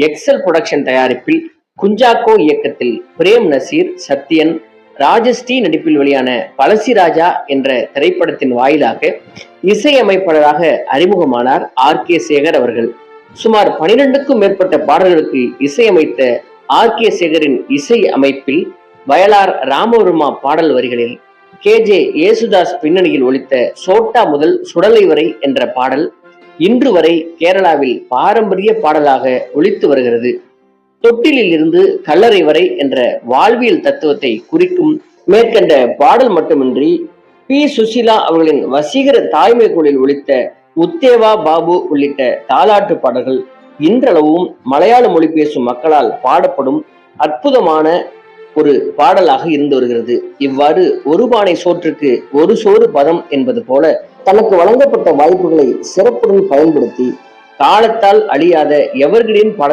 XL production தயாரிப்பில் குஞ்சாக்கோ இயக்கத்தில் frame Nazeer, Sathyan, Rajashree நடிப்பில் வெளியான பழசிராஜா என்ற திரைப்படத்தின் வாயிலாக இசையமைப்பாளராக அறிமுகமானார் கே சேகர் அவர்கள். சுமார் 12க்கும் மேற்பட்ட பாடல்களுக்கு இசையமைத்த கே சேகரின் இசை அமைப்பில் வயலார் ராமவர்மா பாடல் வரிகளில் ஜே யேசுதாஸ் பின்னணியில் ஒலித்த சோட்டா முதல் சுடலை வரை என்ற பாடல் இன்று வரை கேரளாவில் பாரம்பரிய பாடலாக ஒலித்து வருகிறது. தொட்டிலில் இருந்து கல்லறை வரை என்ற வாழ்வியல் தத்துவத்தை குறிக்கும் மேற்கண்ட பாடல் மட்டுமின்றி பி. சுசீலா அவர்களின் வசீகர தாய்மை குரலில் ஒலித்த உத்தேவா பாபு உள்ளிட்ட தாலாட்டு பாடல்கள் இன்றளவும் மலையாள மொழி பேசும் மக்களால் பாடப்படும் அற்புதமான ஒரு பாடலாக இருந்து வருகிறது. இவ்வாறு ஒரு பானை சோற்றுக்கு ஒரு சோறு பதம் என்பது போல தனக்கு வழங்கப்பட்ட வாய்ப்புகளை சிறப்புடன் பயன்படுத்தி காலத்தால் அழியாத எவர்கிரீன் பாடல்